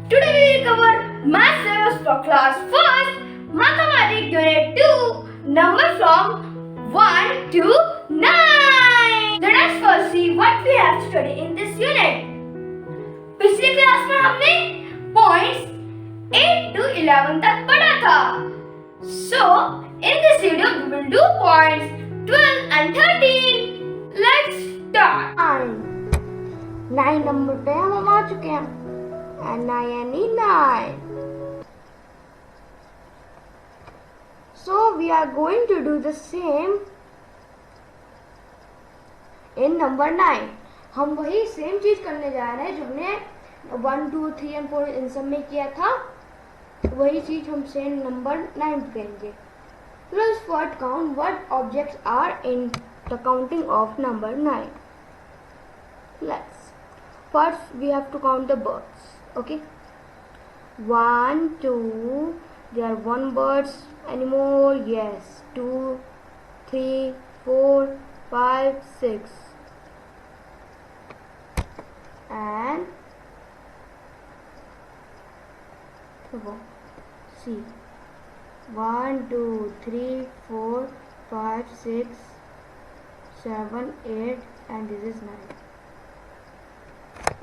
Today we will cover math syllabus for class 1st, Mathematics Unit 2, number from 1 to 9. Let us first see what we have to study in this unit. पिछली class में हमने points 8 to 11 तक पढ़ा था. So, in this video we will do points 12 and 13. Let's start. 9 number पे हम आ चुके हैं. And 9. So we are going to do the same in number 9. हम वही सेम चीज करने जा रहे हैं जो हमने 1, 2, 3 and 4 इन सब में किया था. वही चीज हम सेम नंबर 9 करेंगे. Let's first count what objects are in the counting of number 9. First we have to count the birds. Okay, 1, 2. There are 1 birds anymore. Yes, 2, 3, 4, 5, 6, and see 1, 2, 3, 4, 5, 6, 7, 8, and this is 9.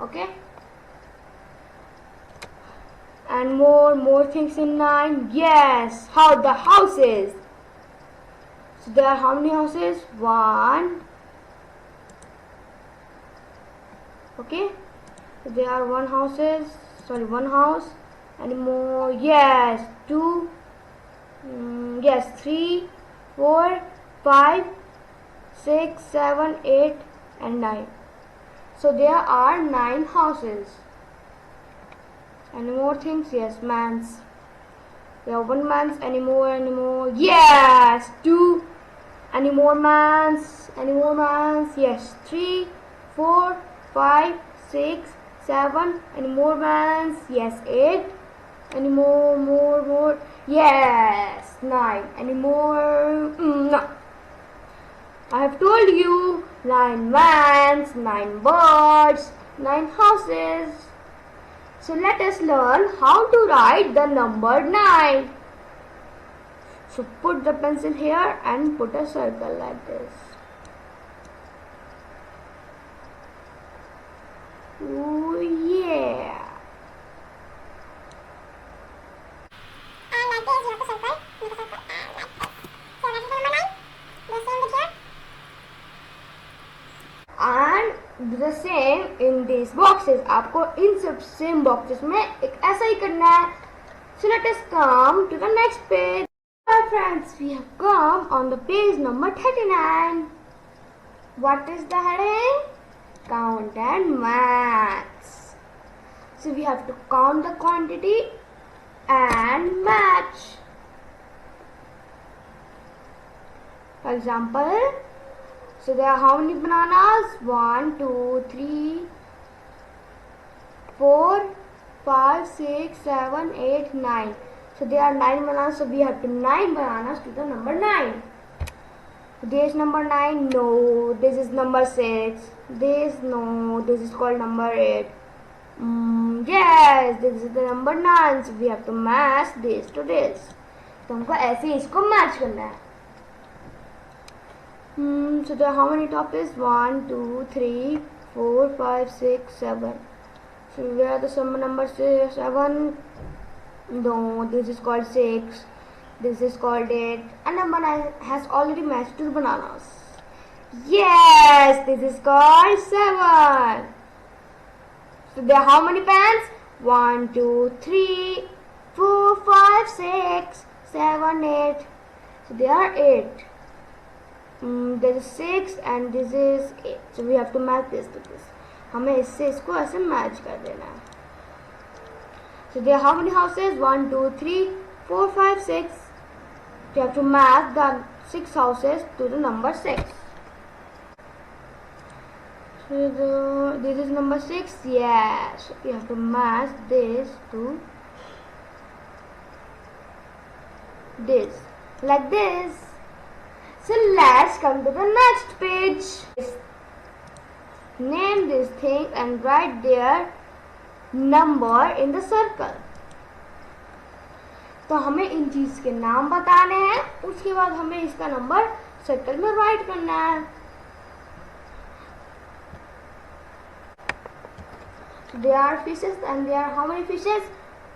Okay. And more things in 9. Yes, how the houses. So there are how many houses? 1. Okay, so there are 1 house. And more. Yes, 2. Yes, 3, 4, 5, 6, 7, 8, and 9. So there are 9 houses. Any more things? Yes, mans. There are 1 mans. Any more? Yes, 2. Any more mans? Yes, 3, 4, 5, 6, 7. Any more mans? Yes, 8. Any more? Yes, 9. Any more? No. I have told you 9 mans, 9 birds, 9 houses. So let us learn how to write the number 9. So put the pencil here and put a circle like this. Oh yeah. And like this you have to circle, make a circle, and like this. So that is the number 9. The same with here. And the same in these boxes. आपको इन सब same boxes में एक ऐसा ही करना है. So let us come to the next page. Our friends, we have come on the page number 39. What is the heading? Count and maths. So we have to count the quantity and match. For example, so there are how many bananas? 1, 2, 3, 4, 5, 6, 7, 8, 9. So there are 9 bananas. So we have to 9 bananas to the number 9. This number 9. No. This is number 6. This no. This is called number 8. Yes. This is the number 9. So we have to match this to this. तो हमको ऐसे इसको match करना है. So there are how many topics? 1, 2, 3, 4, 5, 6, 7. So where are the sum numbers? 7. No, this is called 6. This is called 8. And number 9 has already matched to the bananas. Yes, this is called 7. So there are how many pens? 1, 2, 3, 4, 5, 6, 7, 8. So there are 8. There is 6 and this is 8. So we have to match this to this. हमें इससे इसको ऐसे match कर देना है. So there are how many houses? 1, 2, 3, 4, 5, 6. You have to match the 6 houses to the number 6. So this is number 6. Yes. You have to match this to this. Like this. So let's come to the next page. Name this thing and write there number in the circle. तो हमें इन चीज के नाम बताने हैं, उसके बाद हमें इसका नंबर सर्कल में राइट करना है. There are fishes and there are how many fishes?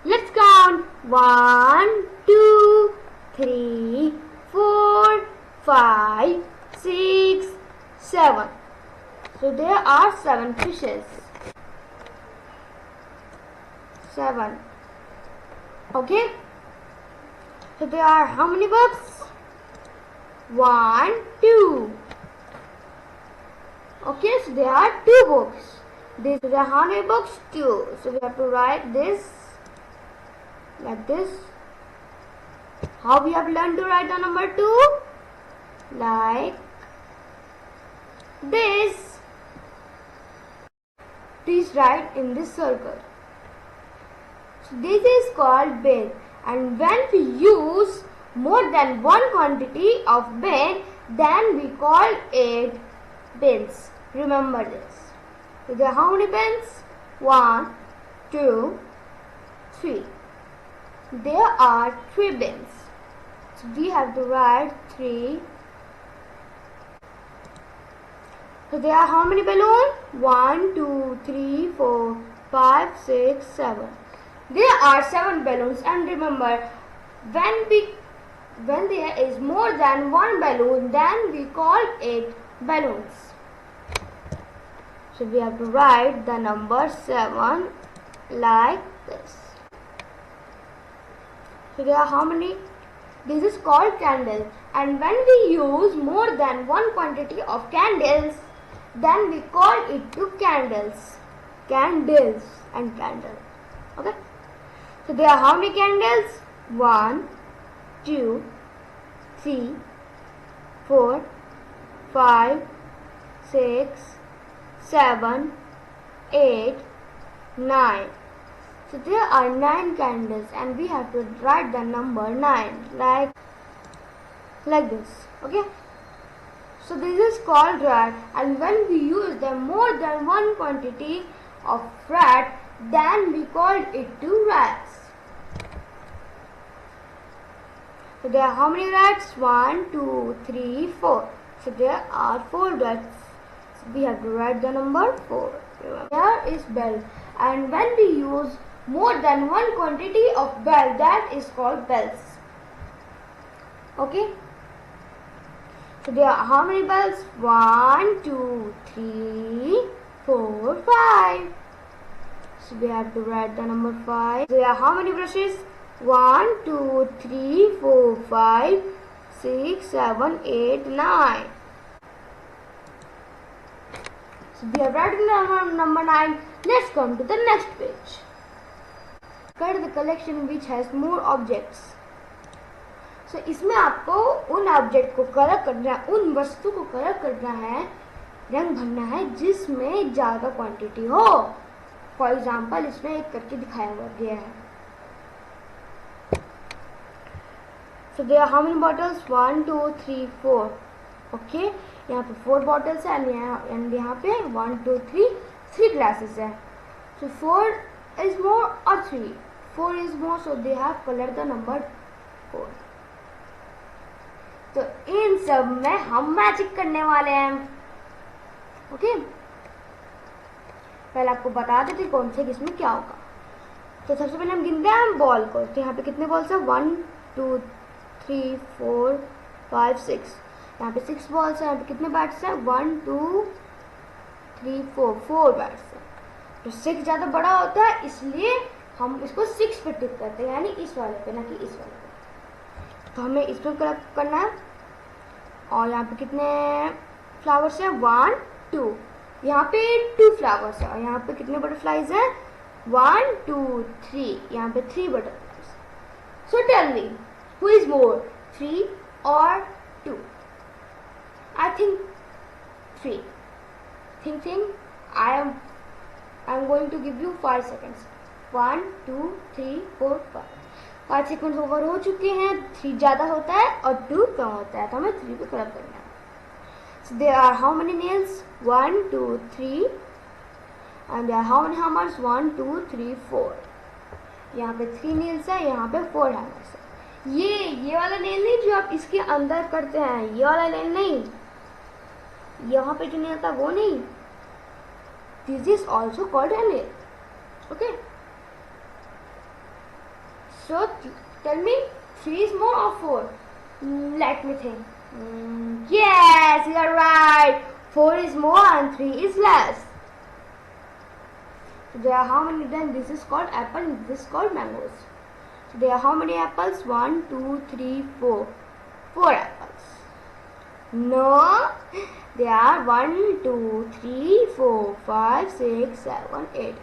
Let's count. 1, 2, 3, 4, 5, 6, 7. So there are 7 fishes. 7. Okay. So there are how many books? 1, 2. Okay, so there are 2 books. There are how many books? 2. So we have to write this like this. How we have learned to write the number 2? Like this. Please write in this circle. So this is called bin, and when we use more than one quantity of bin, then we call it bins. Remember this. So there are how many bins? 1, 2, 3. There are 3 bins. So we have to write 3. So there are how many balloons? 1, 2, 3, 4, 5, 6, 7. There are 7 balloons, and remember, when there is more than one balloon, then we call it balloons. So we have to write the number 7 like this. So there are how many? This is called candle, and when we use more than one quantity of candles, then we call it to candles. Candles and candle. Okay. So there are how many candles? 1, 2, 3, 4, 5, 6, 7, 8, 9. So there are 9 candles, and we have to write the number 9 like this. Okay. So this is called rat, and when we use the more than one quantity of rat, then we call it to rats. So there are how many rats? 1, 2, 3, 4. So there are 4 rats. So we have to write the number 4. Here is bell, and when we use more than one quantity of bell, that is called bells. Okay. So there are how many bells? 1, 2, 3, 4, 5. So we have to write the number 5. There are how many brushes? 1, 2, 3, 4, 5, 6, 7, 8, 9. So we have written the number 9. Let's come to the next page. Cut the collection which has more objects. So इसमें आपको उन object को colour करना है, उन वस्तु को colour करना है, रंग भरना है जिसमें ज़्यादा क्वांटिटी हो. फॉर एग्जाम्पल इसमें एक करके दिखाया हुआ गया है. So there are how many bottles? 1, 2, 3, 4. Okay, यहाँ पे 4 bottles है, and यहाँ पे 1, 2, 3 glasses है. So 4 is more or 3? 4 is more, so they have colored the number 4. तो इन सब में हम मैजिक करने वाले हैं. ओके, पहले आपको बता देते कौन से किसमें क्या होगा. तो सबसे पहले हम गिनते हैं बॉल को. तो यहाँ पे कितने बॉल्स है? 1, 2, 3, 4, 5, 6. यहाँ पे 6 बॉल्स है. यहाँ पे कितने बैट्स हैं? 1, 2, 3, 4 बैट्स है. तो 6 ज़्यादा बड़ा होता है, इसलिए हम इसको 6 पे टिक करते हैं, यानी इस वाले पे, ना कि इस वाले पे. तो हमें इसमें कलेक्ट करना है. और यहाँ पे कितने फ्लावर्स हैं? 1, 2. यहाँ पे 2 फ्लावर्स है. और यहाँ पे कितने बटरफ्लाइज हैं? 1, 2, 3. यहाँ पे 3 butterflies. So tell me, who is more, 3 और 2? I think 3. Think. I am going to give you 5 seconds. 1, 2, 3, 4, 5. 5 second over हो चुके हैं. 3 ज़्यादा होता है और 2 कम होता है, तो हमें 3 को कलेक्ट करना है. So there are how many nails? 1, 2, 3, and there are how many hammers 1 2 3 4. यहाँ पे 3 नेल्स है, यहाँ पे 4 हैमर्स है. ये वाला नेल नहीं जो आप इसके अंदर करते हैं, ये वाला नेल नहीं, यहाँ पे जो नेल था वो नहीं. This is also called a nail. Okay, so tell me 3 is more or 4? Let me think. Yes, you are right. 4 is more and 3 is less. So there are how many? Then this is called apple and this is called mangoes. So there are how many apples? 1 2 3 4. 4 apples. No, there are 1 2 3 4 5 6 7 8.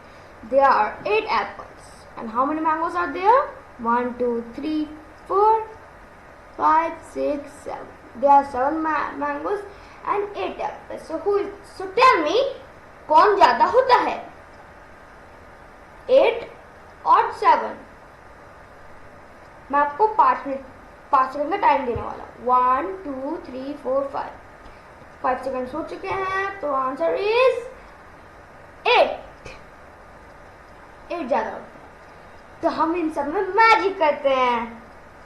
There are 8 apples. And how many mangoes are there? 1 2 3 4 5 6 7. There are 7 mangoes and 8 apples. So tell me, कौन ज्यादा होता है? 8 और 7. मैं आपको 5 second का time देने वाला हूँ. 1 2 3 4 5 सेकंड हो चुके हैं. तो आंसर इज 8. 8 ज्यादा होता है. तो हम इन सब में मैजिक करते हैं.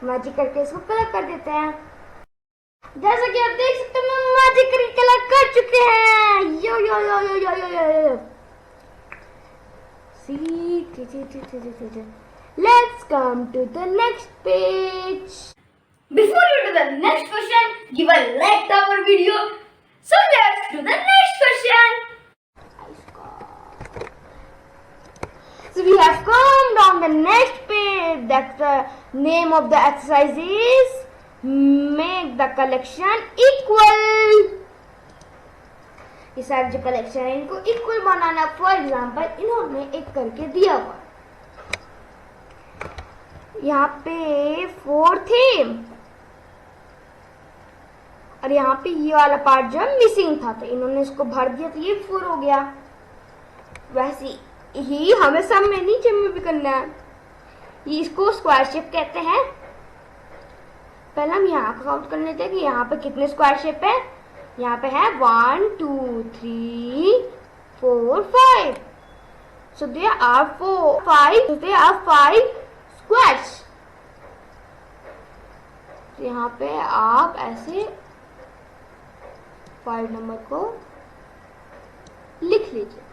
मैजिक करके इसको कलर कर देते हैं. जैसा कि आप देख सकते हैं, मैजिक करके कलर कर चुके हैं. यो यो यो यो यो यो यो यो. See, let's come to the next page. Before you do the next question, give a like to our video. So let's do the next question. So we have come down the next page. That's the name of the exercise is make the collection equal. ये सारे जो collection है इनको equal banana. For example इन्होंने एक करके दिया हुआ, यहाँ पे 4 थे और यहाँ पे ये वाला पार्ट जो मिसिंग था, तो इन्होंने इसको भर दिया तो ये 4 हो गया. वैसे ही हमें सब में नीचे में भी करना है. ये इसको स्क्वायर शेप कहते हैं. पहले हम यहाँ का काउंट कर लेते हैं कि यहाँ पे कितने स्क्वायर शेप है. यहाँ पे है 1 2 3 4 5. So there are 5. So there are 5 squares. तो यहाँ पे आप ऐसे 5 नंबर को लिख लीजिए.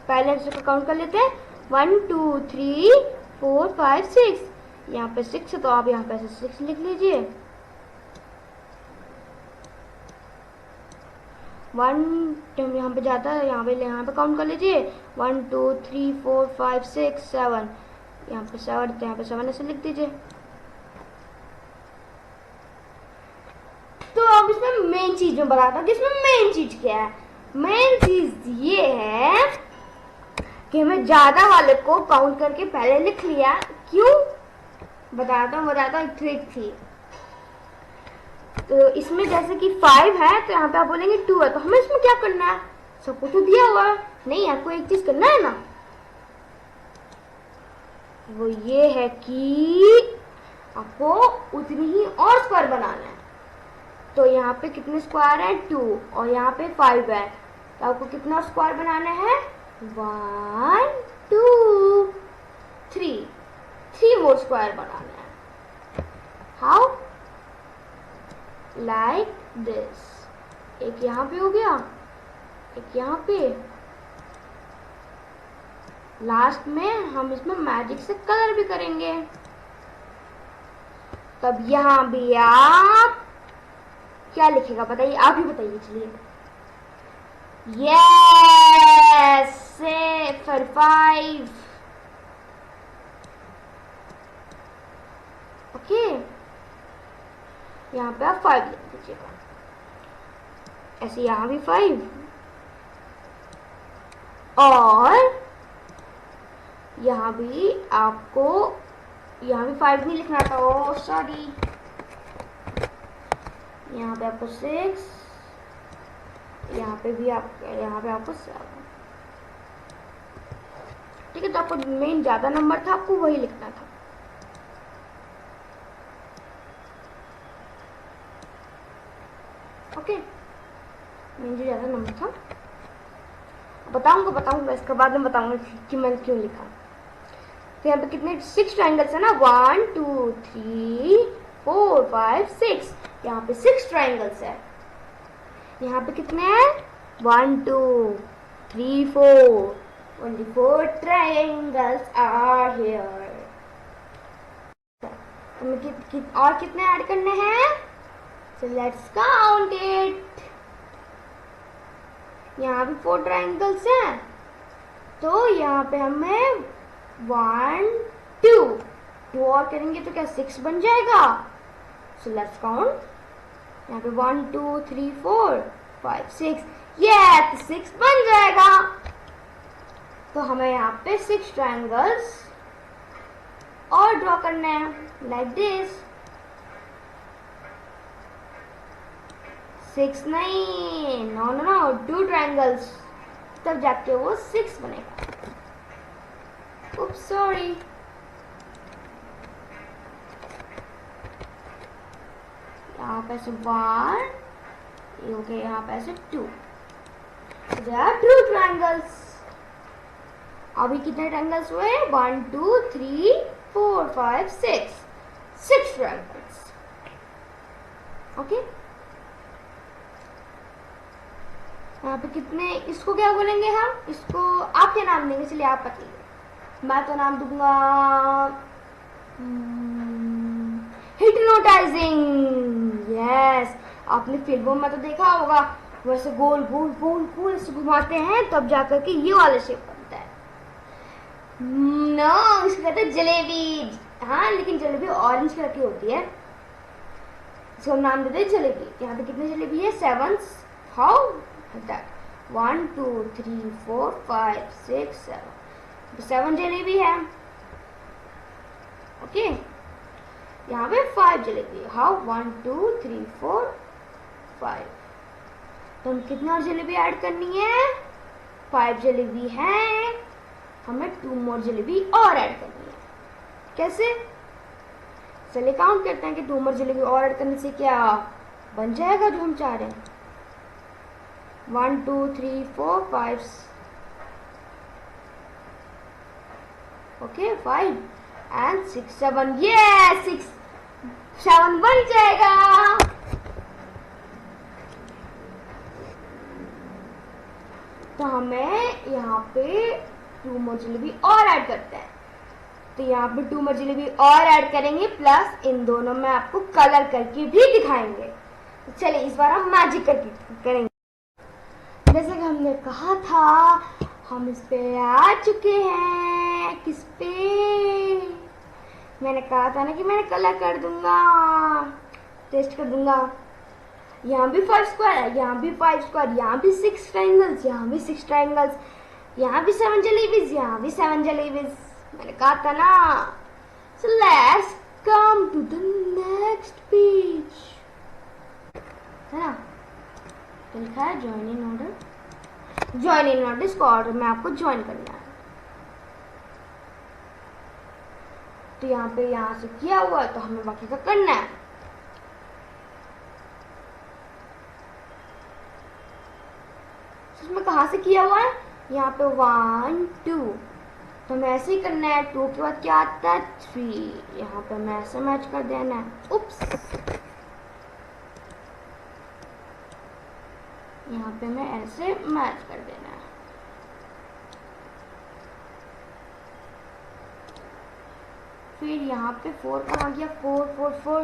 पहले इसको काउंट कर लेते हैं. 1 2 3 4 5 6. यहाँ पे 6 है तो आप यहाँ पे ऐसे 6 लिख लीजिए. 1 यहाँ पे जाता है, यहाँ पे काउंट कर लीजिए. 1 2 3 4 5 6 7. यहाँ पे 7 तो यहाँ पे 7 ऐसे लिख दीजिए. तो अब इसमें मेन चीज में बताता हूँ कि इसमें मेन चीज क्या है. मेन चीज ये है कि हमें ज्यादा वाले को काउंट करके पहले लिख लिया. क्यों बताता हूँ ट्रिक थी. तो इसमें जैसे कि 5 है तो यहाँ पे आप बोलेंगे 2 है, तो हमें इसमें क्या करना है. सबको तो दिया हुआ है, नहीं आपको एक चीज करना है ना. वो ये है कि आपको उतनी ही और स्क्वायर बनाना है. तो यहाँ पे कितने स्क्वायर है 2 और यहाँ पे 5 है, तो आपको कितना स्क्वायर बनाना है 1 2 3 मोर स्क्वायर बनाना है. हाउ? Like this. एक यहाँ पे हो गया, एक यहाँ पे. लास्ट में हम इसमें मैजिक से कलर भी करेंगे. तब यहाँ भी आप क्या लिखेगा बताइए, आप ही बताइए. चलिए. यस, से फिर 5. ओके, यहाँ पे आप 5 लिख दीजिएगा. ऐसे यहाँ भी 5 और यहाँ भी आपको यहाँ भी 5 नहीं लिखना था. ओ सॉरी. यहाँ पे आपको 6, यहाँ पे आपको 7. ठीक है, तो आपको मेन ज्यादा नंबर था, आपको वही लिखना था. ओके, मेन जो ज्यादा नंबर था. अब बताऊंगा इसके बाद में बताऊंगा कि मैंने क्यों लिखा। तो यहाँ पे कितने 6 ट्राइंगल्स है ना, 1 2 3 4 5 6, यहाँ पे 6 ट्राइंगल्स है। यहाँ पे कितने हैं 1 2 3 4, only 4 triangles are here। हमें और कितने ऐड करने हैं, so let's count it। यहाँ भी 4 ट्राइंगल्स हैं, तो यहाँ पे हमें 1 2 और करेंगे तो क्या 6 बन जाएगा। सो लेट्स काउंट, यहाँ पे 1 2 3 4 5 6, ये 6 बन जाएगा। तो हमें यहाँ पे 6 ट्राइंगल्स और ड्रॉ करने हैं, लाइक दिस। 6 नहीं, नो नो नो, 2 ट्राइंगल्स, तब जाके वो 6 बनेगा। Oops, sorry। यहाँ पे से 1, ये हो गया यहाँ पे से 2। There are 2 triangles। अभी कितने ट्रायंगल्स हुए, 1 2 3 4 5 6, 6 ट्रायंगल्स। ओके, यहाँ पे कितने, इसको क्या बोलेंगे हम, इसको आप क्या नाम देंगे, इसलिए आप बताइए। मैं तो नाम दूंगा हिप्नोटाइजिंग। यस, आपने फिल्मों में तो देखा होगा, वैसे गोल गोल गोल गोल से घुमाते हैं तब जाकर के ये वाला शेप बनता है। नो, इसको कहते हैं जलेबी। हाँ, लेकिन जलेबी ऑरेंज कलर की होती है, इसको हम नाम देते हैं जलेबी। यहाँ पे कितने जलेबी है, 7। हाउ दैट, 1 2 3 4 5 6 7, 7 जलेबी है। ओके, यहाँ पे 5 जलेबी। हाउ, 1 2 3 4 5, तो हम कितनी और जलेबी ऐड करनी है, 5 जलेबी है, हमें 2 मोर जलेबी और ऐड करनी है। कैसे, चलिए काउंट करते हैं कि 2 मोर जलेबी और ऐड करने से क्या बन जाएगा जो हम चाह रहे हैं। 1 2 3 4 5, ओके, 5 and 6 7, ये 6 7 बन जाएगा। तो हमें यहाँ पे 2 मोर जलेबी और ऐड करते हैं। तो यहाँ पे 2 मोर जलेबी और ऐड करेंगे, प्लस इन दोनों में आपको कलर करके भी दिखाएंगे। तो चलिए इस बार हम मैजिक करके करेंगे। जैसे कि हमने कहा था, हम इस पे आ चुके हैं। किस पे, मैंने कहा था ना कि मैंने कलर कर दूंगा, टेस्ट कर दूंगा। यहाँ भी 5 स्क्वायर है, यहाँ भी 5 स्क्वायर, यहाँ भी 6 ट्रायंगल्स, यहाँ भी 6 ट्रायंगल्स, यहाँ भी 7 जलेबीज, यहाँ भी 7 जलेबीज। मैंने कहा था ना। So let's come to the next page, है ना। तो लिखा है join in order, join in order, इसको ऑर्डर में आपको ज्वाइन करना है। तो यहाँ पे यहाँ से किया हुआ है, तो हमें बाकी का करना है। इसमें कहाँ से किया हुआ है, यहाँ पे 1 2, तो हमें ऐसे ही करना है। 2 के बाद क्या आता है, 3, यहाँ पे हमें ऐसे मैच कर देना है। उप्स, यहाँ पे मैं ऐसे मैच कर देना है। फिर यहाँ पे 4 कहाँ गया, 4 4 4,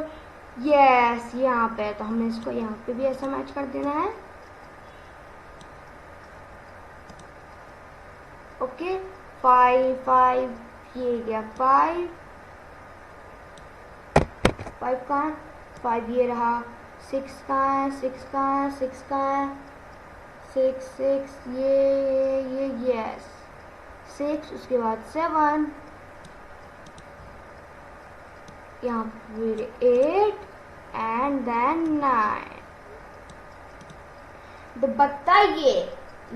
यस यहाँ पे, तो हमें इसको यहाँ पे भी ऐसा मैच कर देना है। ओके, 5 5, ये गया 5 5 कहाँ है, 5 ये रहा, 6 कहाँ है, 6 कहाँ है, 6 कहाँ है, 6 6, ये यस 6, उसके बाद 7, यहाँ फिर 8 एंड देन 9। तो बताइए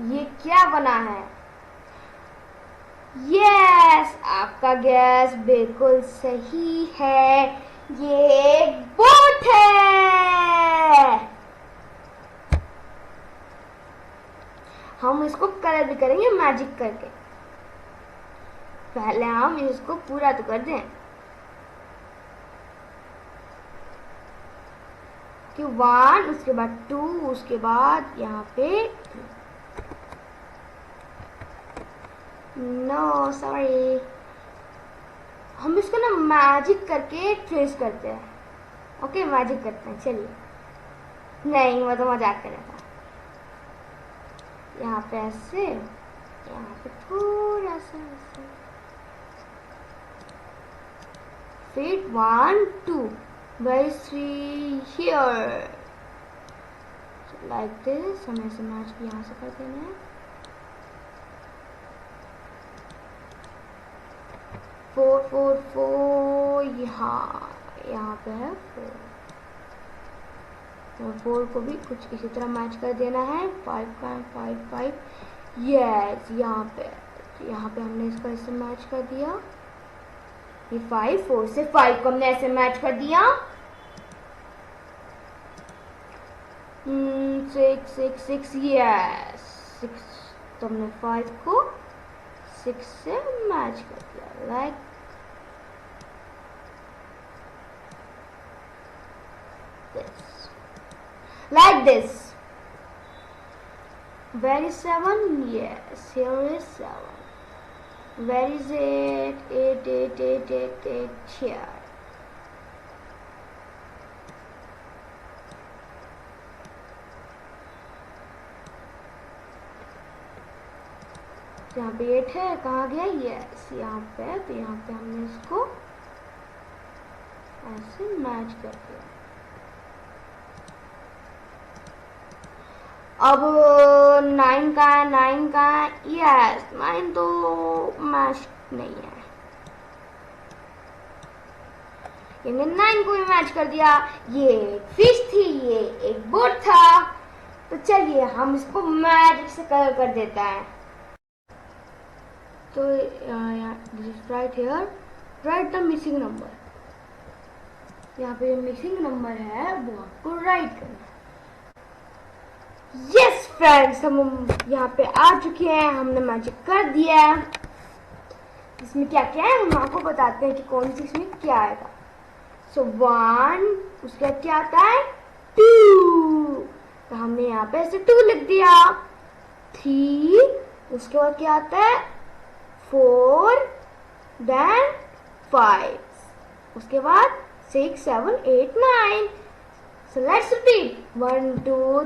ये क्या बना है। यस, आपका गैस बिल्कुल सही है, ये बोट है। हम इसको कलर भी करेंगे मैजिक करके। पहले हम इसको पूरा तो कर दें कि 1, उसके बाद 2, उसके बाद यहाँ पे नो सॉरी, हम इसको ना मैजिक करके ट्रेस करते हैं। ओके मैजिक करते हैं, चलिए। नहीं वो तो मजाक कर रहा था। यहाँ पे ऐसे, यहाँ पे थोड़ा सा ऐसे, फिर 1 2 where is 3 here, so like this। हमें ऐसे मैच भी यहाँ से कर देना है। 4 4 4 यहाँ पे है 4, और 4 को भी कुछ इसी तरह मैच कर देना है। 5 का 5 5 यस, यहाँ पे हमने इसका ऐसे मैच कर दिया। ये 5 4 से 5 को हमने ऐसे मैच कर दिया। 6 6 6 यस 6, तो हमने 5 को 6 से मैच कर दिया like this। Where is 7? Yes, here is 7. Where is 8? 8 8 8 8 8 here। यहाँ पे 8 है, कहाँ गया? यस यहाँ पे, तो यहाँ पे हमने इसको ऐसे मैच कर दिया। अब 9 का 9 का यस 9 तो मैच नहीं है, इन्हें 9 को भी मैच कर दिया। ये फिश थी, ये एक बोट था, तो चलिए हम इसको मैजिक से कलर कर देता है। तो right here right the missing number, यहाँ पे मिसिंग नंबर है वो आपको राइट करना है। यस फ्रेंड्स, हम यहाँ पे आ चुके हैं, हमने मैजिक कर दिया है। इसमें क्या क्या है हम आपको बताते हैं कि कौन सी इसमें क्या आएगा। सो 1, उसके बाद क्या आता है 2, तो हमने यहाँ पे ऐसे 2 लिख दिया। 3, उसके बाद क्या आता है 4, देन 5, उसके बाद 6 7 8 9। So let's repeat 1 2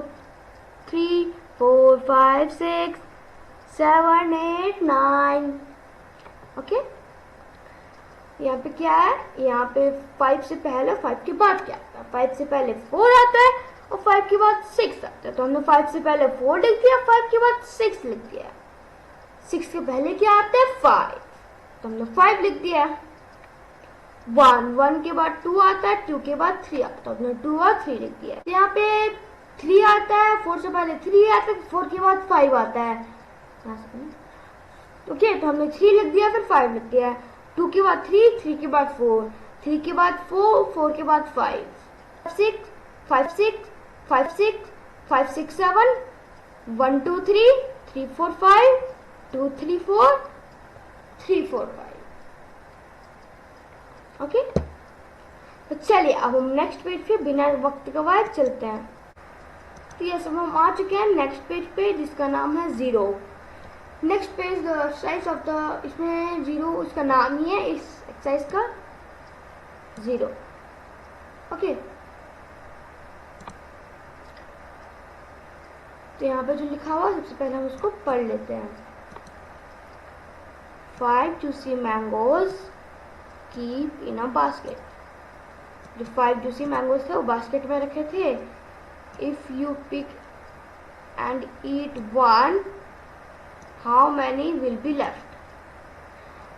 3 4 5 6 7 8 9। ओके, यहाँ पे क्या है, यहाँ पे 5 से पहले 5 के बाद क्या आता है, 5 से पहले 4 आता है और 5 के बाद 6 आता है। तो हमने 5 से पहले 4 लिख दिया, 5 के बाद 6 लिख दिया। 6 के पहले क्या आता है 5, तो हमने 5 लिख दिया। 1 के बाद 2 आता है, 2 के बाद 3 आता है, तो हमने 2 और 3 लिख दिया। यहाँ पे 3 आता है, 4 से पहले 3 आता है, 4 के बाद 5 आता है। ओके, तो हमने 3 लिख दिया, फिर 5 लिख दिया। 2 के बाद 3, 3 के बाद 4, 3 के बाद 4, 4 के बाद 5 6 5 6 5 6 5 6 7 1 2 3 3 4 5 2 3 4 3 4 5। ओके, तो चलिए अब हम नेक्स्ट पेज पे बिना वक्त गवाए चलते हैं। तो ये सब हम आ चुके हैं नेक्स्ट पेज पे, जिसका नाम है 0। Next page the exercise of the, इसमें 0 उसका नाम ही है इस एक्सरसाइज का 0। ओके, तो यहाँ पे जो लिखा हुआ सबसे पहले हम उसको पढ़ लेते हैं। 5 juicy mangoes keep in a basket। जो 5 juicy mangoes थे वो बास्केट में रखे थे। If you pick and eat one, how many will be left?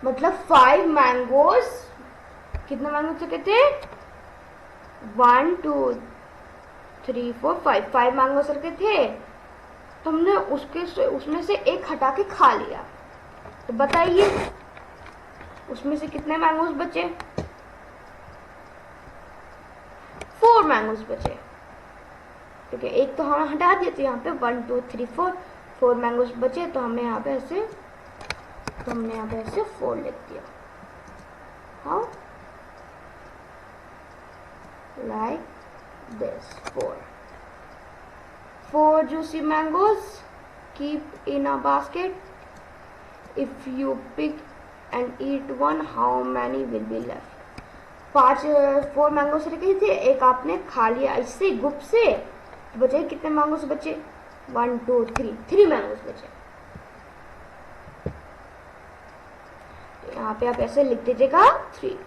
मतलब 5 मैंगोज, कितना मैंगो रखे थे 1 2 3 4 5, 5 मैंगोज रखे थे, तो हमने उसमें से एक हटा के खा लिया। तो बताइए उसमें से कितने मैंगोज बचे? 4 मैंगोज बचे, क्योंकि एक तो हम हटा दिए। तो यहाँ पे 1 2 3 4 4 मैंगोज बचे तो हमने यहाँ पे ऐसे 4 लिख दिया। हाँ, like this 4 juicy mangoes keep in a basket. If you pick and eat one, how many will be left? 4 mangoes रखे थे, एक आपने खा लिया इससे गुप से, तो बचे कितने मैंगोस बचे? 1 2 3 मैंगोस बचे। तो यहाँ पे आप ऐसे लिख दीजिएगा 3।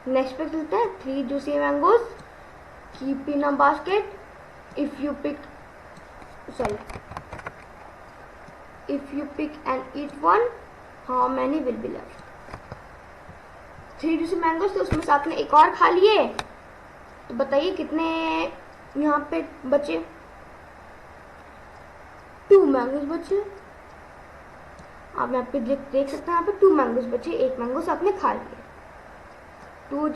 नेक्स्ट पे चलते हैं। 3 juicy mangoes keep in a basket. If you pick and eat one, how many will be left? 3 juicy mangoes थे, उसमें से आपने एक और खा लिए, तो बताइए कितने यहाँ पे बचे? 2 मैंगोस बचे। आप यहाँ पे देख सकते हैं, यहाँ पे 2 मैंगोस बचे, एक मैंगोस आपने खा लिए। 2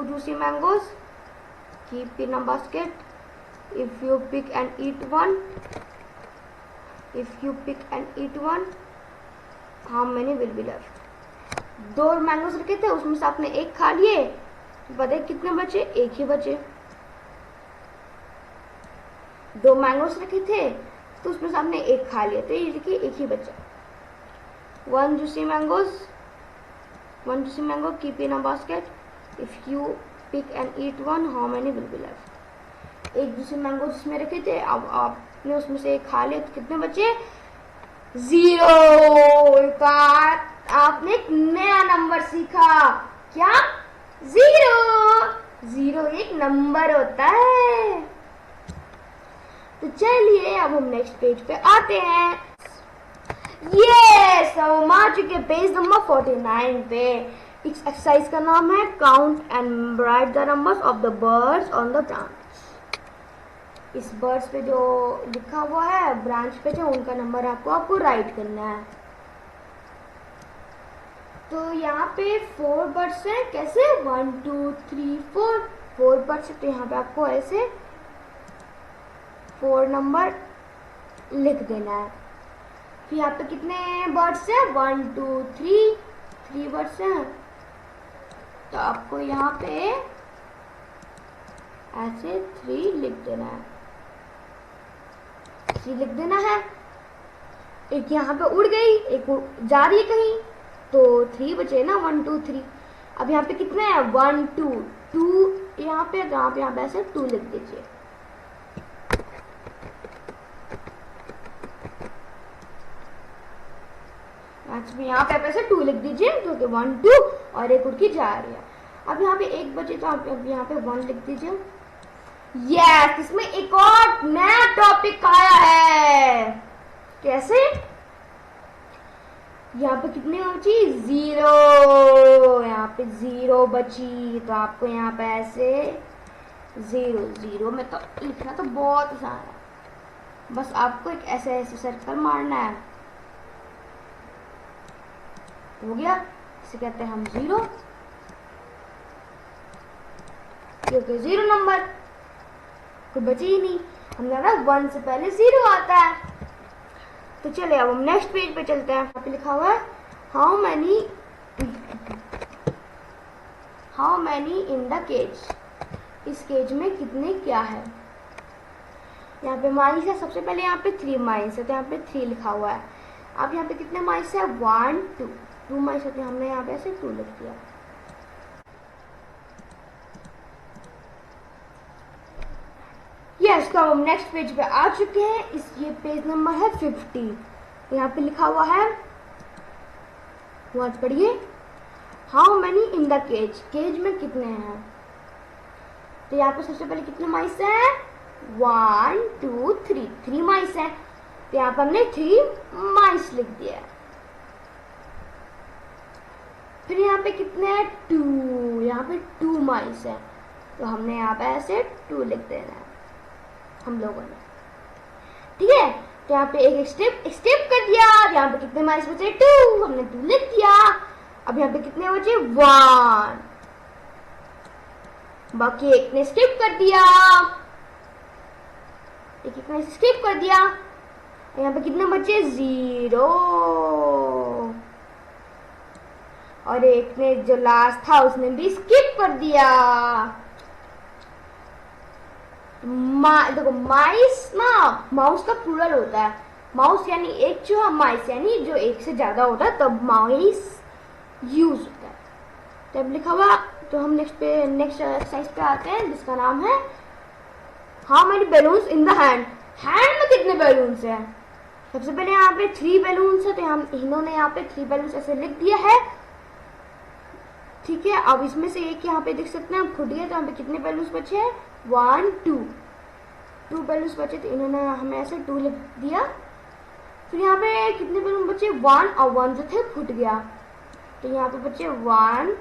juicy mangoes keep in a basket. If you pick and eat one, how many will be left? 2 mangoes रखे थे, उसमें से आपने एक खा लिए, तो बताइए कितने बचे? एक ही बचे। 2 मैंगोस रखे थे, तो उसमें से आपने एक खा लिया, तो ये देखिए एक ही बचा। 1 juicy mango keep in a basket. If you pick and eat one, how many will be left? एक जूसी मैंगो जिसमें रखे थे, अब आपने उसमें से एक खा लिया, तो कितने बचे? 0। आपने एक नया नंबर सीखा। क्या? 0 एक नंबर होता है। तो चलिए अब हम नेक्स्ट पेज पे आते हैं। यस, हम आ चुके पेज नंबर 49 पे। इस एक्सरसाइज का नाम है count and right the numbers of the birds on the branch. इस बर्ड्स पे जो लिखा हुआ है ब्रांच पे, जो उनका नंबर आपको राइट करना है। तो यहाँ पे 4 बर्ड्स हैं। कैसे? 1 2 3 4 बर्ड्स। तो यहाँ पे आपको ऐसे 4 नंबर लिख देना है। फिर यहाँ पे कितने बर्ड्स हैं? 1 2 3 बर्ड्स हैं। तो आपको यहाँ पे ऐसे 3 लिख देना है। 3 लिख देना है। एक यहाँ पे उड़ गई, एक जा रही है कहीं, तो 3 बचे ना, 1 2 3। अब यहाँ पे कितने हैं? 1 2 यहाँ पे ऐसे 2 लिख दीजिए। यहाँ पे ऐसे 2 लिख दीजिए, क्योंकि 1 2 और एक उड़ के जा रही है। अब यहाँ पे एक बचे, तो आप यहाँ पे 1 लिख दीजिए। यस, इसमें एक और नया टॉपिक आया है। कैसे? यहाँ पे कितनी बची? 0। यहाँ पे 0 बची, तो आपको यहाँ पे ऐसे 0 में तो लिखना तो बहुत आसान है। बस आपको एक ऐसे सर्कल मारना है। हो गया, इसे कहते हैं हम 0, क्योंकि 0 नंबर कोई बचे ही नहीं। हमने कहा 1 से पहले 0 आता है। तो चलिए अब हम नेक्स्ट पेज पे चलते हैं। यहाँ पे लिखा हुआ है how many in the cage. इस केज में कितने क्या है? यहाँ पे माइस है। सबसे पहले यहाँ पे 3 माइस है, तो यहाँ पे 3 लिखा हुआ है। अब यहाँ पे कितने माइस है? 1 2 माइस होते हैं। हमने यहाँ पे ऐसे 2 लिख दिया। यस, तो हम नेक्स्ट पेज पे आ चुके हैं। ये पेज नंबर है 50। तो यहाँ पे लिखा हुआ है, वर्ड पढ़िए, how many in the cage. Cage में कितने हैं? तो यहाँ पे सबसे पहले कितने माइस हैं? 1 2 3 माइस हैं। तो यहाँ पे हमने 3 माइस लिख दिया। फिर यहाँ पे कितने हैं? 2। यहाँ पे 2 माइस हैं, तो हमने यहाँ पे ऐसे 2 लिख देना है हम लोगों ने। ठीक है, तो यहाँ पे एक स्टेप कर दिया। यहाँ पे कितने माइस बचे? 2। हमने 2 लिख दिया। अब यहाँ पे कितने बचे? 1। बाकी एक ने स्किप कर दिया, एक ने स्किप कर दिया। यहाँ पे कितने बचे? 0। और एक ने जो लास्ट था उसने भी स्किप कर दिया। देखो माइस ना, माउस का प्लूरल होता है। माउस यानी एक चूहा, माइस यानी जो एक से ज्यादा होता है तब माइस यूज होता है। तब लिखा हुआ। तो हम नेक्स्ट एक्सरसाइज पे आते हैं जिसका नाम है how many balloons in the hand. Hand में कितने बैलून्स हैं? सबसे पहले यहाँ पे 3 बैलून्स है, तो हम इन्होंने यहाँ पे 3 बैलून्स ऐसे लिख दिया है, ठीक है। अब इसमें से एक यहाँ पे देख सकते हैं फूट गया, तो यहाँ पे कितने बैलून्स बचे हैं? 1 2 बैलून्स बचे, तो इन्होंने हमें ऐसे 2 लिख दिया। फिर यहाँ पे कितने बैलून बचे? 1 और 1 जो थे फूट गया, तो यहाँ पे बचे 1।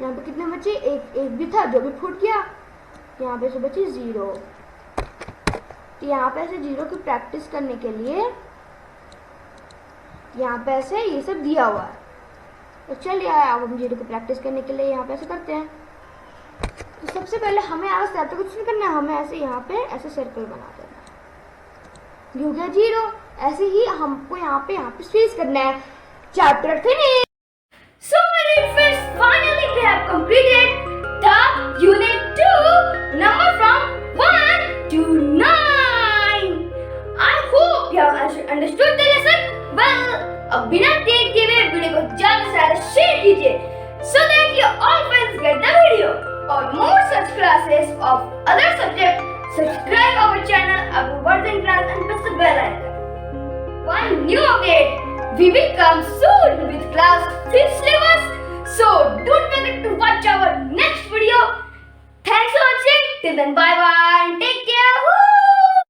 यहाँ पे कितने बचे? एक भी था जो भी फूट गया, यहाँ पे से बचे 0। तो यहाँ पे ऐसे 0 की प्रैक्टिस करने के लिए यहाँ पे ऐसे ये सब दिया हुआ है। तो चलिए अब हम 0 की प्रैक्टिस करने के लिए यहाँ पे ऐसे करते हैं। तो सबसे पहले हमें ऐसे तो कुछ नहीं करना है, हमें ऐसे यहाँ पे ऐसे सर्कल बना देना है। हो गया 0। ऐसे ही हमको यहाँ पे स्पेस करना है। Chapter finish. So my dear friends, finally we have completed the unit 2 number from 1 to 9. I hope you have understood the lesson well. अब बिना देर के हुए वीडियो को ज्यादा से ज्यादा शेयर कीजिए so that your all friends get the video. For more such classes of other subjects, subscribe our channel Abu Vardhan Class and press the bell icon. One new update. We will come soon with class 5th syllabus. So don't forget to watch our next video. Thanks for watching. Till then, bye bye and take care.